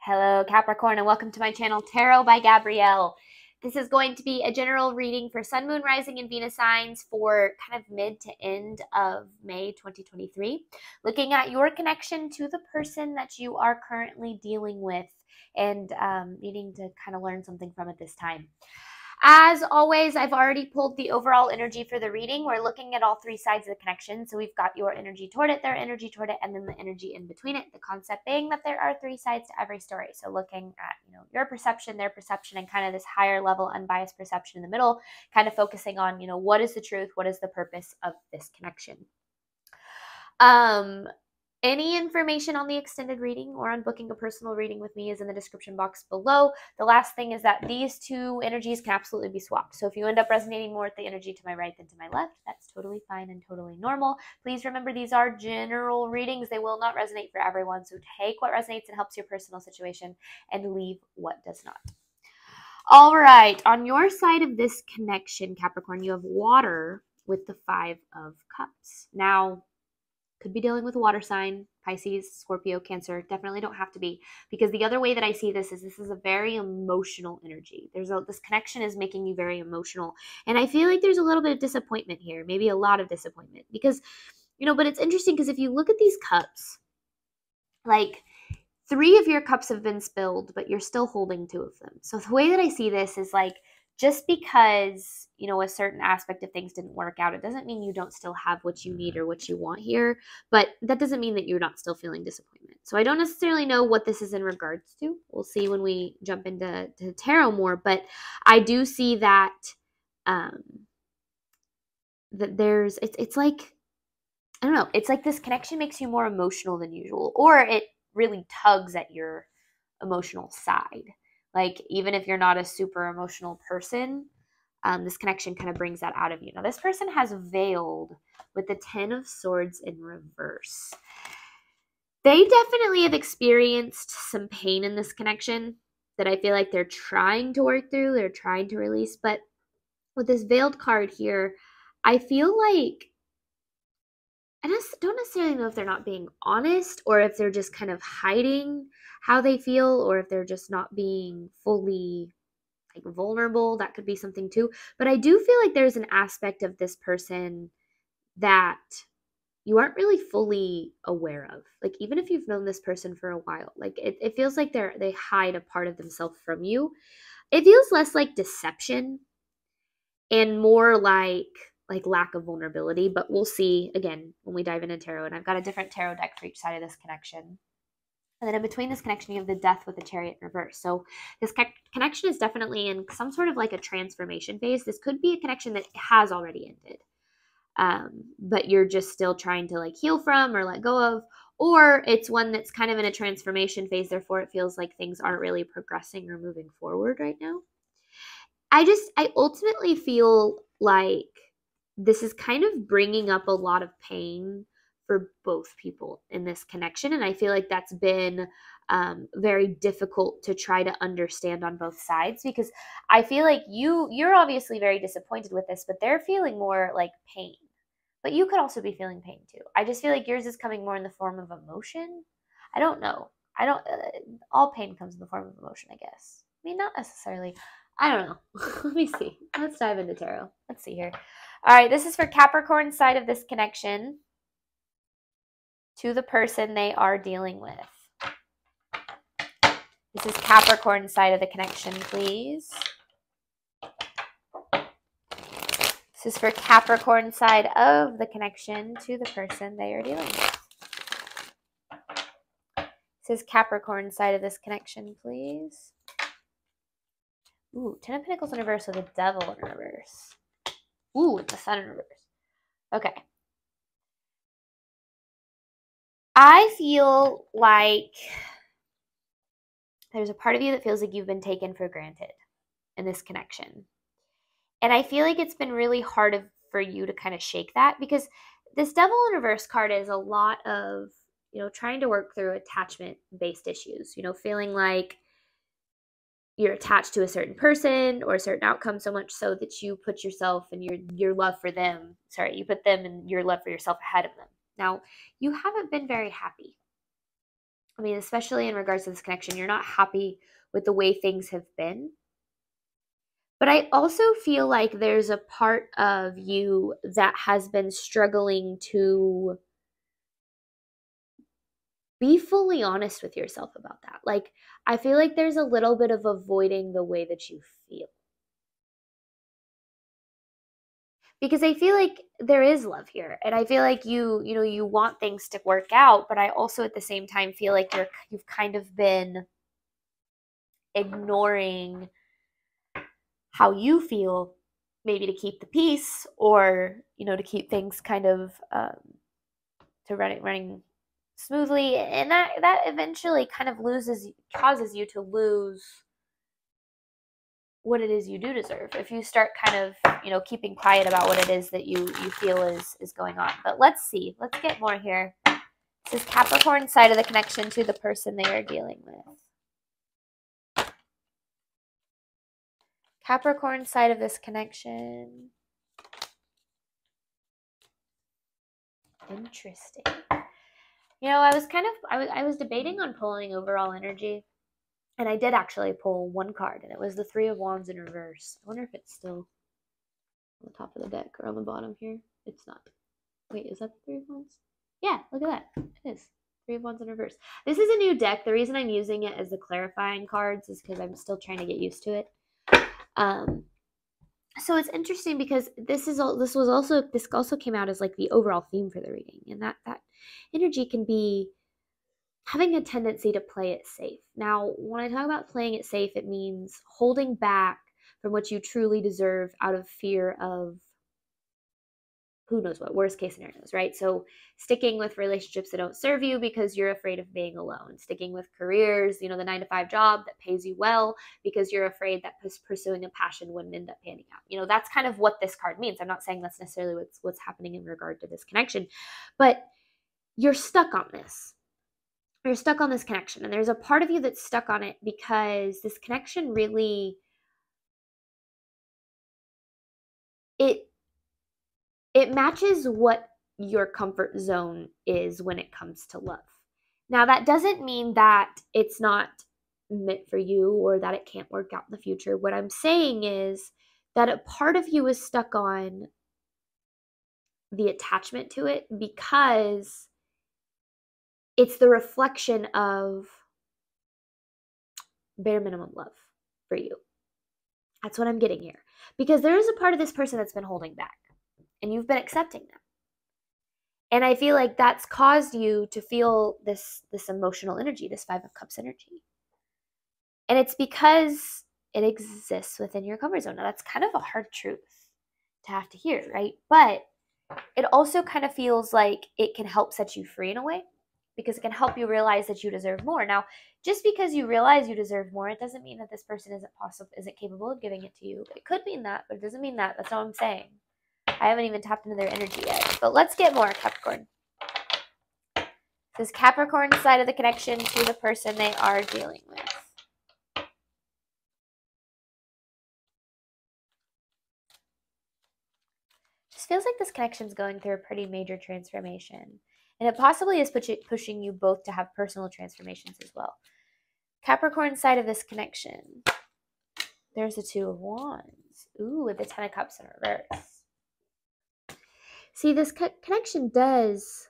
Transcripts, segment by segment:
Hello, Capricorn, and welcome to my channel, Tarot by Gabrielle. This is going to be a general reading for Sun, Moon, Rising, and Venus signs for kind of mid to end of May 2023, looking at your connection to the person that you are currently dealing with and needing to kind of learn something from it this time. As always, I've already pulled the overall energy for the reading. We're looking at all three sides of the connection. So we've got your energy toward it, their energy toward it, and then the energy in between it. The concept being that there are three sides to every story. So looking at, your perception, their perception, and kind of this higher level unbiased perception in the middle, kind of focusing on, what is the truth? What is the purpose of this connection? Any information on the extended reading or on booking a personal reading with me is in the description box below. The last thing is that these two energies can absolutely be swapped. So if you end up resonating more with the energy to my right than to my left, that's totally fine and totally normal. Please remember these are general readings. They will not resonate for everyone. So take what resonates and helps your personal situation and leave what does not. All right. On your side of this connection, Capricorn, you have water with the 5 of Cups. Now, could be dealing with a water sign, Pisces, Scorpio, Cancer. Definitely don't have to be, because the other way that I see this is a very emotional energy. This connection is making you very emotional. And I feel like there's a little bit of disappointment here, maybe a lot of disappointment, because, but it's interesting because if you look at these cups, like 3 of your cups have been spilled, but you're still holding 2 of them. So the way that I see this is like, just because, a certain aspect of things didn't work out, it doesn't mean you don't still have what you need or what you want here, but that doesn't mean that you're not still feeling disappointment. So I don't necessarily know what this is in regards to. We'll see when we jump into tarot more, but I do see that, that it's like, I don't know, it's like this connection makes you more emotional than usual, or it really tugs at your emotional side. Like, even if you're not a super emotional person, this connection kind of brings that out of you. Now, this person has veiled with the 10 of Swords in reverse. They definitely have experienced some pain in this connection that I feel like they're trying to work through, they're trying to release. But with this veiled card here, I feel like, I just don't necessarily know if they're not being honest or if they're just kind of hiding how they feel, or if they're just not being fully vulnerable. That could be something too. But I do feel like there's an aspect of this person that you aren't really fully aware of. Like, even if you've known this person for a while, like it feels like they hide a part of themselves from you. It feels less like deception and more like lack of vulnerability, but we'll see again when we dive into tarot. And I've got a different tarot deck for each side of this connection. And then in between this connection, you have the Death with the Chariot in reverse. So this connection is definitely in some sort of like a transformation phase. This could be a connection that has already ended, but you're just still trying to heal from or let go of, or it's one that's kind of in a transformation phase. Therefore, it feels like things aren't really progressing or moving forward right now. I ultimately feel like this is kind of bringing up a lot of pain for both people in this connection. And I feel like that's been very difficult to try to understand on both sides, because I feel like you're obviously very disappointed with this, but they're feeling more like pain. But you could also be feeling pain too. I just feel like yours is coming more in the form of emotion. I don't know. All pain comes in the form of emotion, I guess. I mean, not necessarily. I don't know. Let me see. Let's dive into tarot. Let's see here. All right, this is for Capricorn side of this connection to the person they are dealing with. This is Capricorn side of the connection, please. This is for Capricorn side of the connection to the person they are dealing with. This is Capricorn side of this connection, please. Ooh, 10 of Pentacles in reverse with the Devil in reverse. Ooh, with the Sun in reverse. Okay. I feel like there's a part of you that feels like you've been taken for granted in this connection. And I feel like it's been really hard for you to kind of shake that, because this Devil in reverse card is a lot of, trying to work through attachment-based issues, feeling like you're attached to a certain person or a certain outcome so much so that you put yourself and your love for them, you put them and your love for yourself ahead of them. Now, you haven't been very happy I mean, especially in regards to this connection, you're not happy with the way things have been. But I also feel like there's a part of you that has been struggling to be fully honest with yourself about that. Like, I feel like there's a little bit of avoiding the way that you feel. Because I feel like there is love here, and I feel like you want things to work out, but I also at the same time feel like you've kind of been ignoring how you feel, maybe to keep the peace, or to keep things kind of to running smoothly, and that eventually kind of causes you to lose what it is you do deserve if you start kind of keeping quiet about what it is that you feel is going on. But let's get more here. This is Capricorn side of the connection to the person they are dealing with. Capricorn side of this connection. Interesting. I was debating on pulling overall energy, and I did actually pull one card, and it was the Three of Wands in reverse. I wonder if it's still on the top of the deck or on the bottom here. It's not. Wait, is that the Three of Wands? Yeah, look at that. It is. Three of Wands in reverse. This is a new deck. The reason I'm using it as the clarifying cards is because I'm still trying to get used to it. So it's interesting because this also came out as like the overall theme for the reading, and that energy can be having a tendency to play it safe. Now, when I talk about playing it safe, it means holding back from what you truly deserve out of fear of who knows what, worst case scenarios, right? So sticking with relationships that don't serve you because you're afraid of being alone, sticking with careers, the 9-to-5 job that pays you well because you're afraid that pursuing a passion wouldn't end up panning out. That's kind of what this card means. I'm not saying that's necessarily what's happening in regard to this connection, but you're stuck on this. You're stuck on this connection, and there's a part of you that's stuck on it because this connection really, it matches what your comfort zone is when it comes to love. Now, that doesn't mean that it's not meant for you or that it can't work out in the future. What I'm saying is that a part of you is stuck on the attachment to it because it's the reflection of bare minimum love for you. That's what I'm getting here. Because there is a part of this person that's been holding back, and you've been accepting them. And I feel like that's caused you to feel this emotional energy, this Five of Cups energy. And it's because it exists within your comfort zone. Now, that's kind of a hard truth to have to hear, right? But it also kind of feels like it can help set you free in a way, because it can help you realize that you deserve more. Now, just because you realize you deserve more, it doesn't mean that this person isn't capable of giving it to you. It could mean that, but it doesn't mean that. That's not what I'm saying. I haven't even tapped into their energy yet. But let's get more, Capricorn. This is Capricorn side of the connection to the person they are dealing with. Just feels like this connection's going through a pretty major transformation. And it possibly is pushing you both to have personal transformations as well. Capricorn side of this connection. There's the Two of Wands. Ooh, with the Ten of Cups in reverse. See, this connection does...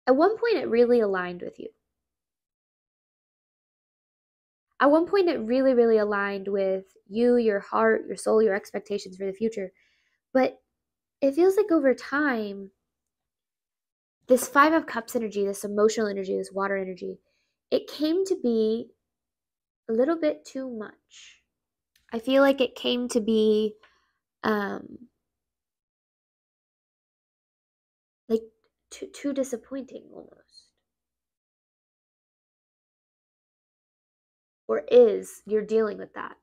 At one point, it really aligned with you. At one point, it really, really aligned with you, your heart, your soul, your expectations for the future. But it feels like over time, this Five of Cups energy, this emotional energy, this water energy, it came to be a little bit too much. I feel like it came to be like too disappointing almost. Or you're dealing with that.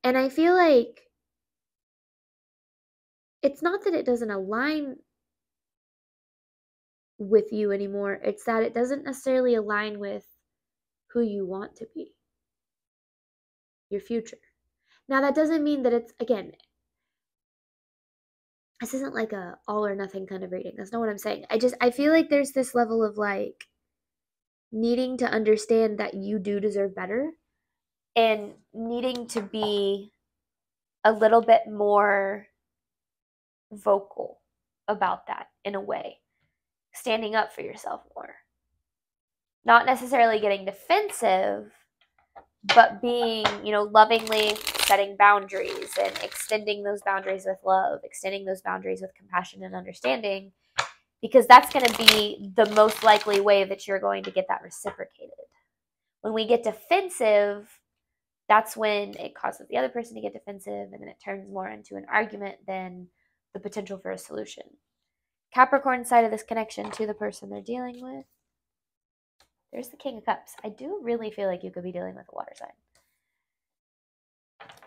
And I feel like it's not that it doesn't align with you anymore. It's that it doesn't necessarily align with who you want to be, your future. Now, that doesn't mean that it's, again, this isn't like a all or nothing kind of reading. That's not what I'm saying. I feel like there's this level of like needing to understand that you do deserve better and needing to be a little bit more vocal about that in a way, standing up for yourself more. Not necessarily getting defensive, but being, lovingly setting boundaries and extending those boundaries with love, extending those boundaries with compassion and understanding, because that's going to be the most likely way that you're going to get that reciprocated. When we get defensive, that's when it causes the other person to get defensive, and then it turns more into an argument than the potential for a solution. Capricorn side of this connection to the person they're dealing with. There's the King of Cups. I do really feel like you could be dealing with a water sign.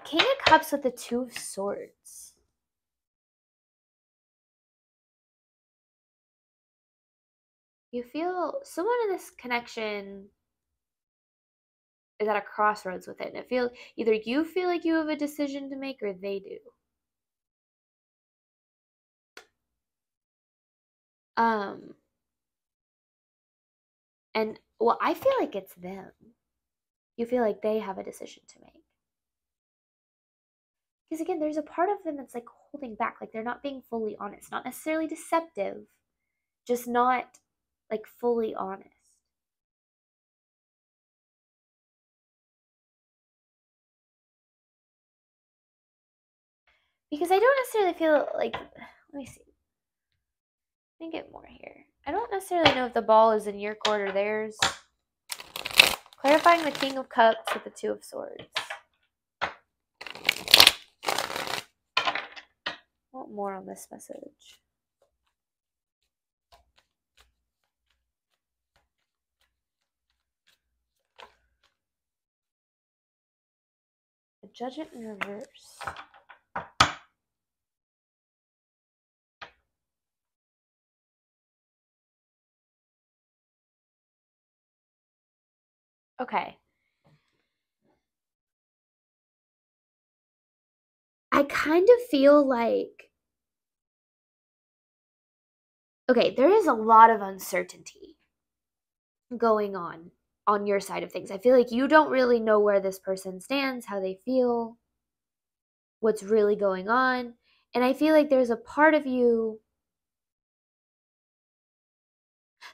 King of Cups with the Two of Swords. You feel someone in this connection is at a crossroads with it. And it feels either you feel like you have a decision to make or they do. And well, I feel like it's them. You feel like they have a decision to make. Because again, there's a part of them that's like holding back, like they're not being fully honest, not necessarily deceptive, just not like fully honest. Because I don't necessarily feel like, let me see. Let me get more here. I don't necessarily know if the ball is in your court or theirs. Clarifying the King of Cups with the Two of Swords. I want more on this message. The Judgment in reverse. Okay. I kind of feel like, okay, there is a lot of uncertainty going on your side of things. I feel like you don't really know where this person stands, how they feel, what's really going on. And I feel like there's a part of you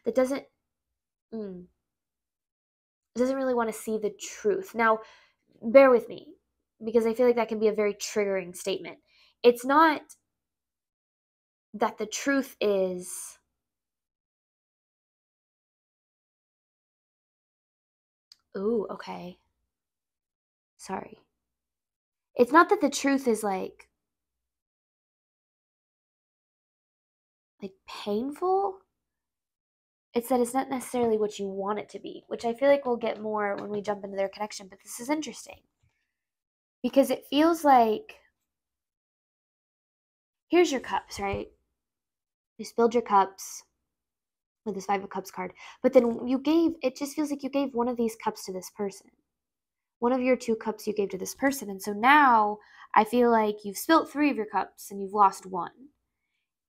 that doesn't really want to see the truth. Now, bear with me, because I feel like that can be a very triggering statement. It's not that the truth is ooh, okay. Sorry. It's not that the truth is like painful. It's that it's not necessarily what you want it to be, which I feel like we'll get more when we jump into their connection, but this is interesting. Because it feels like here's your cups, right? You spilled your cups with this Five of Cups card, but then it just feels like you gave one of these cups to this person. One of your two cups you gave to this person. And so now I feel like you've spilt three of your cups and you've lost one.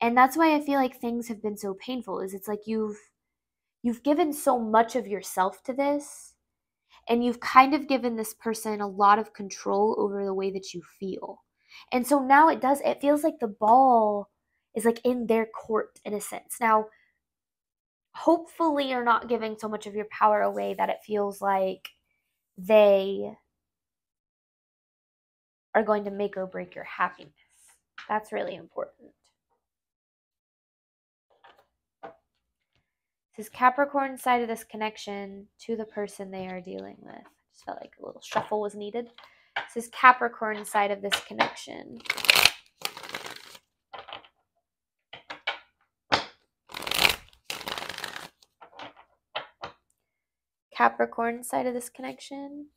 And that's why I feel like things have been so painful, is it's like you've given so much of yourself to this, and you've kind of given this person a lot of control over the way that you feel. And so now it feels like the ball is like in their court in a sense. Now, hopefully you're not giving so much of your power away that it feels like they are going to make or break your happiness. That's really important. This is Capricorn side of this connection to the person they are dealing with. I just felt like a little shuffle was needed. This is Capricorn side of this connection. Capricorn side of this connection.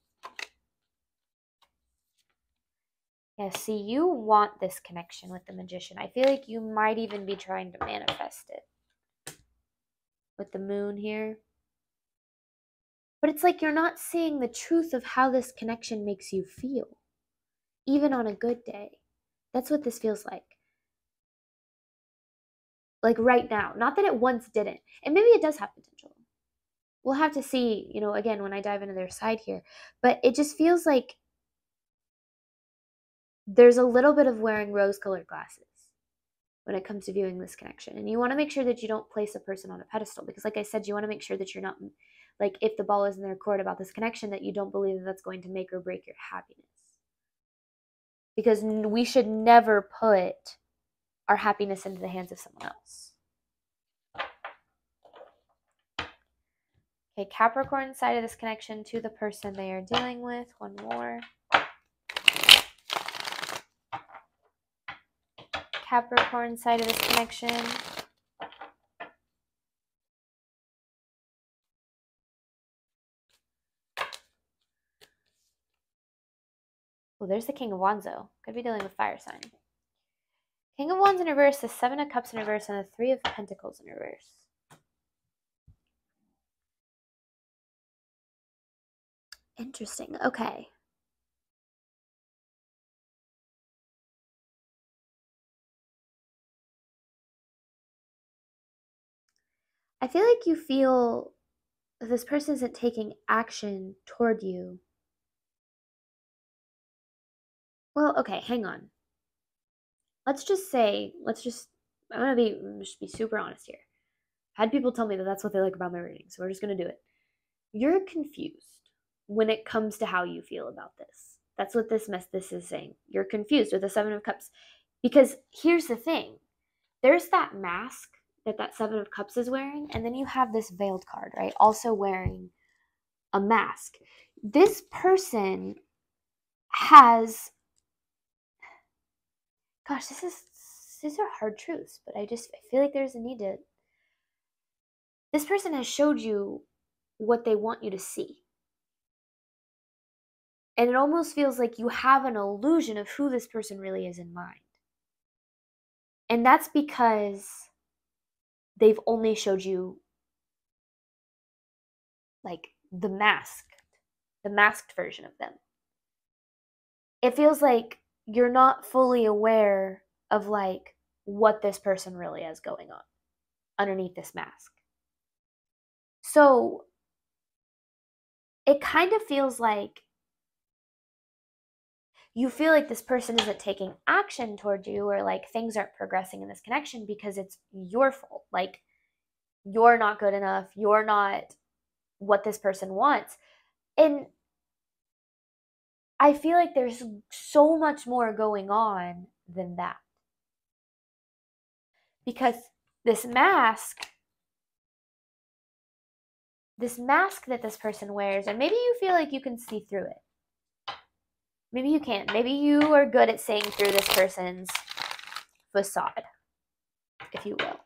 Yeah, see, you want this connection with the Magician. I feel like you might even be trying to manifest it with the Moon here. But it's like you're not seeing the truth of how this connection makes you feel, even on a good day. That's what this feels like. like right now. Not that it once didn't. And maybe it does have potential. We'll have to see, you know, again, when I dive into their side here. But it just feels like there's a little bit of wearing rose-colored glasses when it comes to viewing this connection. And you want to make sure that you don't place a person on a pedestal, because like I said, you want to make sure that you're not, like, if the ball is in their court about this connection, that you don't believe that that's going to make or break your happiness. Because we should never put our happiness into the hands of someone else. Okay, Capricorn side of this connection to the person they are dealing with. One more. Capricorn side of this connection. Oh, there's the King of Wands, though. Could be dealing with fire sign. King of Wands in reverse, the Seven of Cups in reverse, and the Three of Pentacles in reverse. Interesting. Okay. I feel like you feel that this person isn't taking action toward you. Well, okay, hang on. Let's just say, I'm going to be super honest here. I had people tell me that that's what they like about my reading, so we're just going to do it. You're confused when it comes to how you feel about this. That's what this is saying. You're confused with the Seven of Cups. Because here's the thing. There's that mask that Seven of Cups is wearing, and then you have this veiled card, right? Also wearing a mask. This person has, gosh, these are hard truths, but I feel like there's a need to, this person has showed you what they want you to see. And it almost feels like you have an illusion of who this person really is in mind. And that's because they've only showed you like the masked version of them. It feels like you're not fully aware of like what this person really has going on underneath this mask. So it kind of feels like you feel like this person isn't taking action toward you, or like things aren't progressing in this connection because it's your fault. Like you're not good enough. You're not what this person wants. And I feel like there's so much more going on than that. Because this mask that this person wears, and maybe you feel like you can see through it. Maybe you can't. Maybe you are good at seeing through this person's facade, if you will.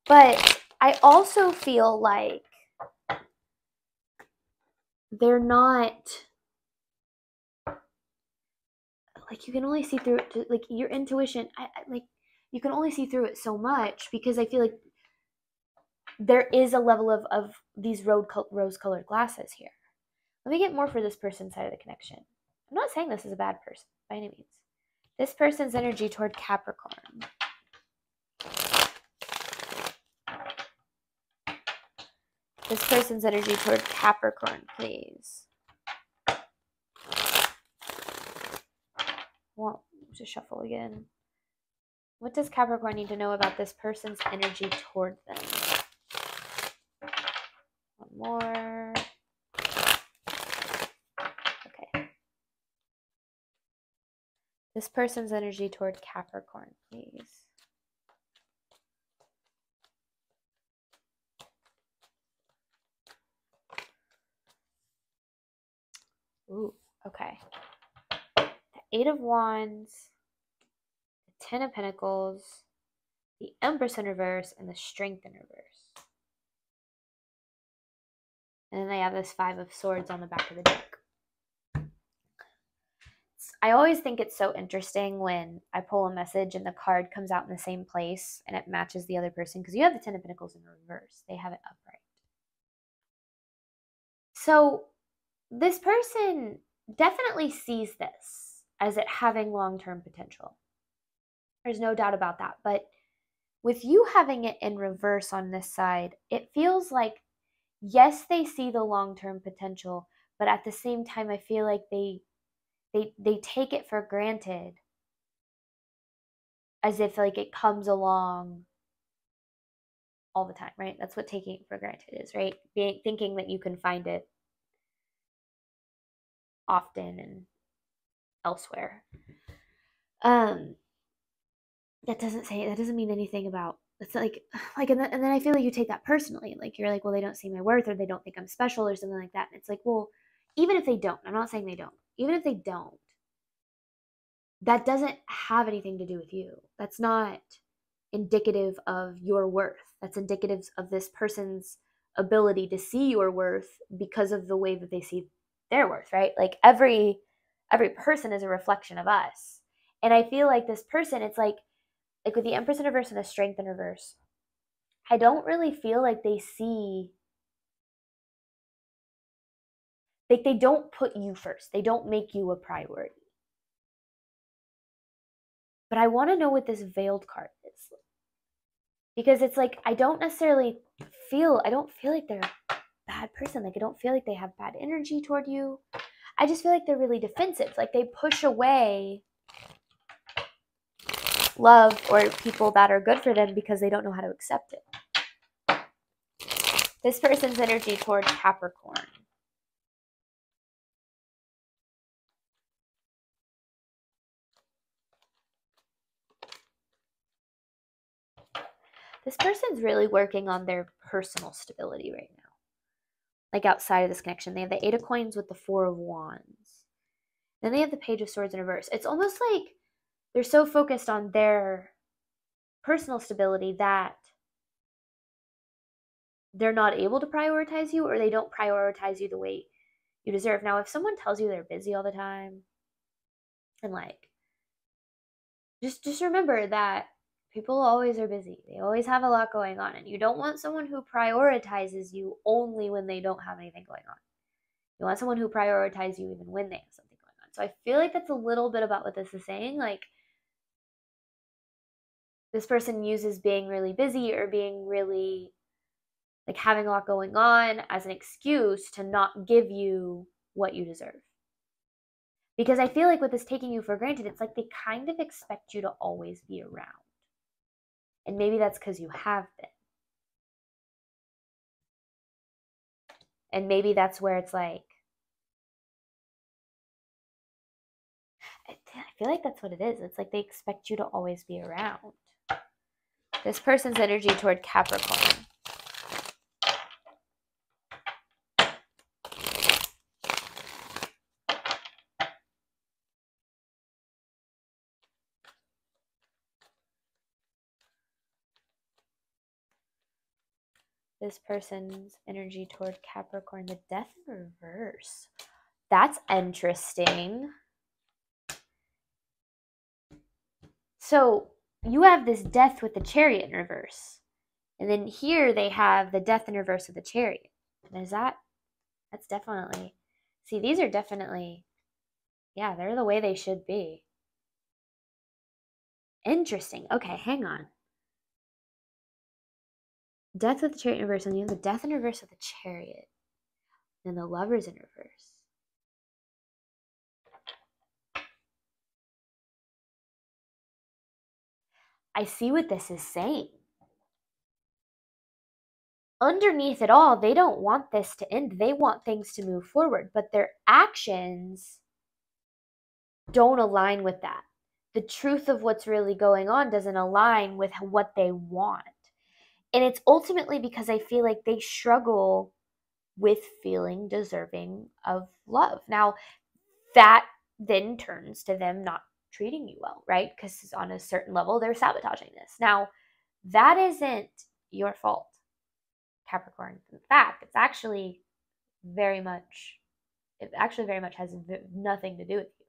But I also feel like they're not, like, you can only see through it to, like, your intuition, like, you can only see through it so much, because I feel like there is a level of these rose-colored glasses here. Let me get more for this person's side of the connection. I'm not saying this is a bad person, by any means. This person's energy toward Capricorn. This person's energy toward Capricorn, please. Well, just shuffle again. What does Capricorn need to know about this person's energy toward them? One more. Okay. This person's energy toward Capricorn, please. Ooh, okay. The Eight of Wands, the Ten of Pentacles, the Empress in reverse, and the Strength in reverse. And then they have this Five of Swords on the back of the deck. I always think it's so interesting when I pull a message and the card comes out in the same place and it matches the other person, because you have the Ten of Pentacles in reverse. They have it upright. So this person definitely sees this as it having long-term potential. There's no doubt about that. But with you having it in reverse on this side, it feels like, yes, they see the long-term potential, but at the same time, I feel like they take it for granted, as if like it comes along all the time, right? That's what taking it for granted is, right? Thinking that you can find it often and elsewhere. That doesn't mean anything about, it's like and then I feel like you take that personally, like you're like, well, they don't see my worth, or they don't think I'm special, or something like that. And it's like, well, even if they don't, I'm not saying they don't, even if they don't, that doesn't have anything to do with you. That's not indicative of your worth. That's indicative of this person's ability to see your worth because of the way that they see their worth, right? Like every person is a reflection of us. And I feel like this person, it's like with the Empress in reverse and the Strength in reverse, I don't really feel like they see, like they don't put you first. They don't make you a priority. But I want to know what this veiled card is. Because it's like, I don't feel like they're a bad person. Like I don't feel like they have bad energy toward you. I just feel like they're really defensive. Like they push away love or people that are good for them because they don't know how to accept it. This person's energy toward Capricorn. This person's really working on their personal stability right now. Like outside of this connection, they have the 8 of Coins with the 4 of Wands. Then they have the Page of Swords in reverse. It's almost like they're so focused on their personal stability that they're not able to prioritize you, or they don't prioritize you the way you deserve. Now, if someone tells you they're busy all the time, and like, just remember that people always are busy. They always have a lot going on, and you don't want someone who prioritizes you only when they don't have anything going on. You want someone who prioritizes you even when they have something going on. So I feel like that's a little bit about what this is saying. Like, this person uses being really busy or being really, like, having a lot going on as an excuse to not give you what you deserve. Because I feel like with this taking you for granted, it's like they kind of expect you to always be around. And maybe that's because you have been. And maybe that's where it's like, I feel like that's what it is. It's like they expect you to always be around. This person's energy toward Capricorn. This person's energy toward Capricorn. The Death in reverse. That's interesting. So you have this Death with the Chariot in reverse. And then here they have the Death in reverse with the Chariot. And that's definitely, see, these are definitely, yeah, they're the way they should be. Interesting. Okay, hang on. Death with the Chariot in reverse, and you have the Death in reverse with the Chariot. And the Lovers in reverse. I see what this is saying. Underneath it all, they don't want this to end. They want things to move forward, but their actions don't align with that. The truth of what's really going on doesn't align with what they want. And it's ultimately because I feel like they struggle with feeling deserving of love. Now, that then turns to them not treating you well, right? Because on a certain level, they're sabotaging this. Now, that isn't your fault, Capricorn. In fact, it actually very much has nothing to do with you.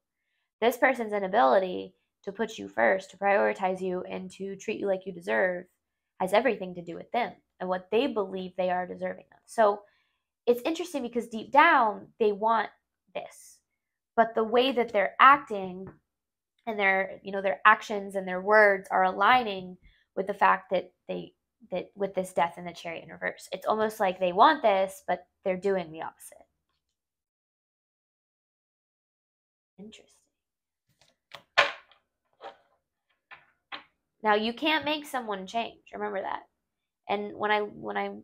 This person's inability to put you first, to prioritize you, and to treat you like you deserve has everything to do with them and what they believe they are deserving of. So it's interesting because deep down, they want this. But the way that they're acting and their actions and their words are aligning with the fact that with this Death and the Chariot in reverse. It's almost like they want this, but they're doing the opposite. Interesting. Now, you can't make someone change. Remember that. And when I'm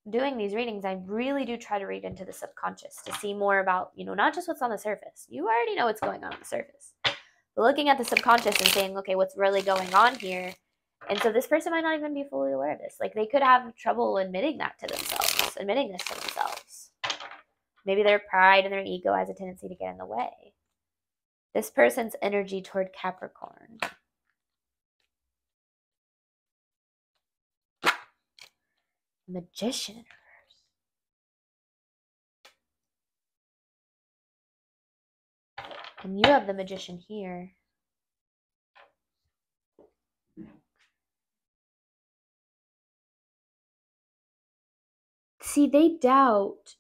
doing these readings, I really do try to read into the subconscious to see more about, not just what's on the surface. You already know what's going on the surface. But looking at the subconscious and saying, okay, what's really going on here? And so this person might not even be fully aware of this. Like, they could have trouble admitting that to themselves, admitting this to themselves. Maybe their pride and their ego has a tendency to get in the way. This person's energy toward Capricorn. Magician in reverse. And you have the Magician here. See, they doubt.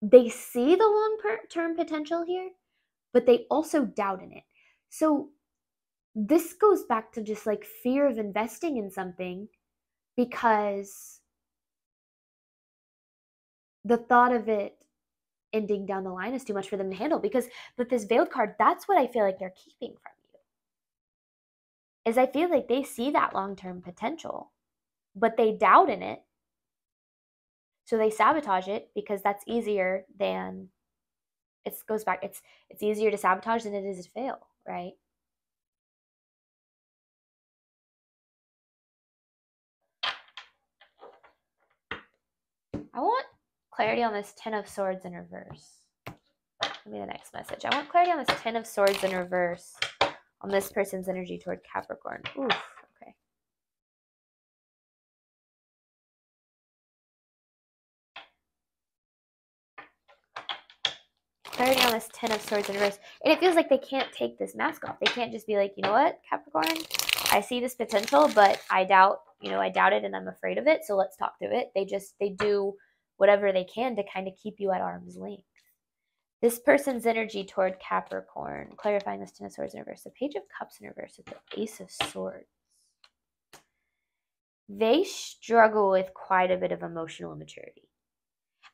They see the long-term potential here, but they also doubt in it. So this goes back to just like fear of investing in something because the thought of it ending down the line is too much for them to handle. Because with this Veiled card, that's what I feel like they're keeping from you. Is I feel like they see that long-term potential, but they doubt in it. So they sabotage it because that's easier than, it goes back, it's easier to sabotage than it is to fail, right? I want clarity on this Ten of Swords in reverse. Give me the next message. I want clarity on this Ten of Swords in reverse on this person's energy toward Capricorn. Oof, okay. Clarity on this Ten of Swords in reverse. And it feels like they can't take this mask off. They can't just be like, you know what, Capricorn, I see this potential, but I doubt it and I'm afraid of it. So let's talk through it. They do whatever they can to kind of keep you at arm's length. This person's energy toward Capricorn, clarifying this Ten of Swords in reverse. The Page of Cups in reverse with the Ace of Swords. They struggle with quite a bit of emotional immaturity.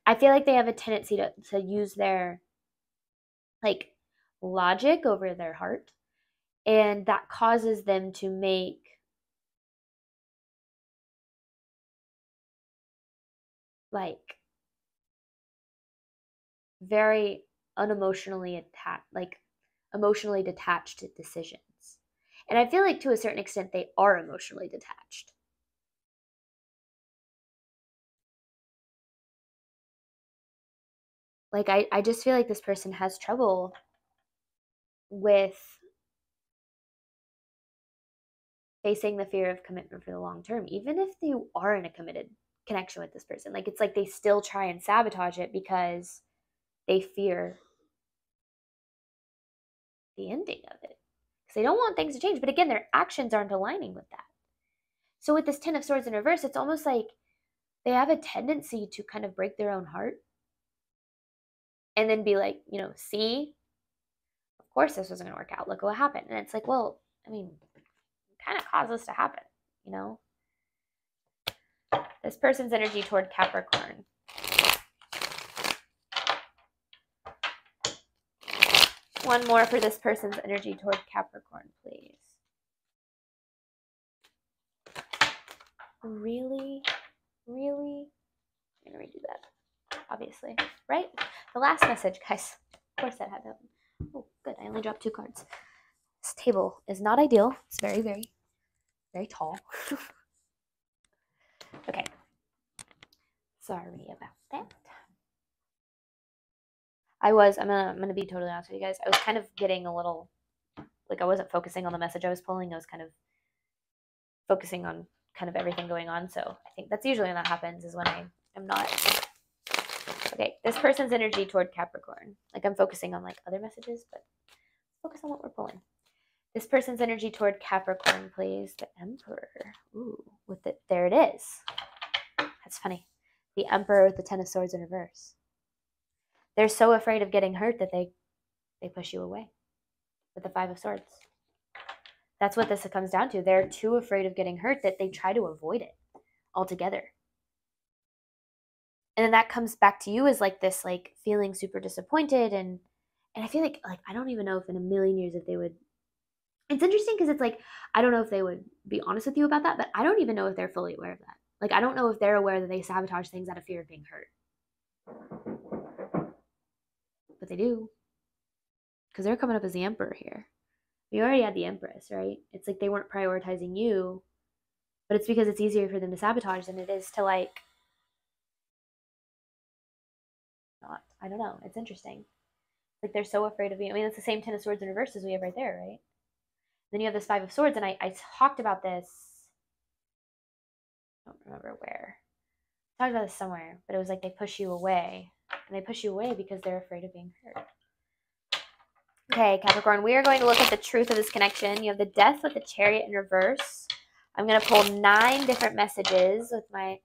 I feel like they have a tendency to use their logic over their heart. And that causes them to make very unemotionally emotionally detached decisions. And I feel like to a certain extent they are emotionally detached. I just feel like this person has trouble with facing the fear of commitment for the long term, even if you are in a committed connection with this person. It's like they still try and sabotage it because they fear the ending of it. Because they don't want things to change. But again, their actions aren't aligning with that. So with this Ten of Swords in reverse, it's almost like they have a tendency to kind of break their own heart and then be like, see, of course this wasn't going to work out. Look what happened. And it's like, well, I mean, kind of caused this to happen, This person's energy toward Capricorn. One more for this person's energy toward Capricorn, please. Really? Really? I'm going to redo that, obviously, right? The last message, guys. Of course that had to happen. Oh, good. I only dropped 2 cards. This table is not ideal. It's very, very, very tall. Okay. Sorry about that. I'm gonna be totally honest with you guys. I was kind of getting a little, I wasn't focusing on the message I was pulling. I was kind of focusing on kind of everything going on. So I think that's usually when that happens, is when I am not. Okay, this person's energy toward Capricorn. I'm focusing on other messages, but focus on what we're pulling. This person's energy toward Capricorn, please. The Emperor. Ooh, with it. There it is. That's funny. The Emperor with the Ten of Swords in reverse. They're so afraid of getting hurt that they push you away with the Five of Swords. That's what this comes down to. They're too afraid of getting hurt that they try to avoid it altogether. And then that comes back to you as like this, like feeling super disappointed. And I feel like I don't even know if in a million years if they would. It's interesting because it's like, I don't know if they would be honest with you about that, but I don't even know if they're fully aware of that. Like, I don't know if they're aware that they sabotage things out of fear of being hurt. But they do. Because they're coming up as the emperor here. We already had the empress, right? It's like they weren't prioritizing you, but it's because it's easier for them to sabotage than it is to like, not. I don't know. It's interesting. Like they're so afraid of being, I mean, it's the same 10 of swords in reverse as we have right there, right? Then you have this 5 of swords, and I talked about this, I don't remember where. I talked about this somewhere, but it was like they push you away. And they push you away because they're afraid of being hurt. Okay, Capricorn, we are going to look at the truth of this connection. You have the Death with the Chariot in reverse. I'm going to pull 9 different messages with my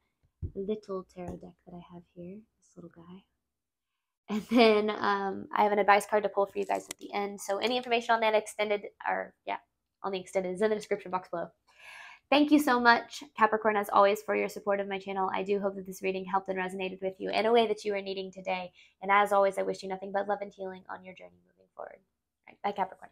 little tarot deck that I have here, this little guy. And then I have an advice card to pull for you guys at the end. So any information on that extended, or yeah, on the extended is in the description box below. Thank you so much, Capricorn, as always, for your support of my channel. I do hope that this reading helped and resonated with you in a way that you are needing today. And as always, I wish you nothing but love and healing on your journey moving forward. All right, bye, Capricorn.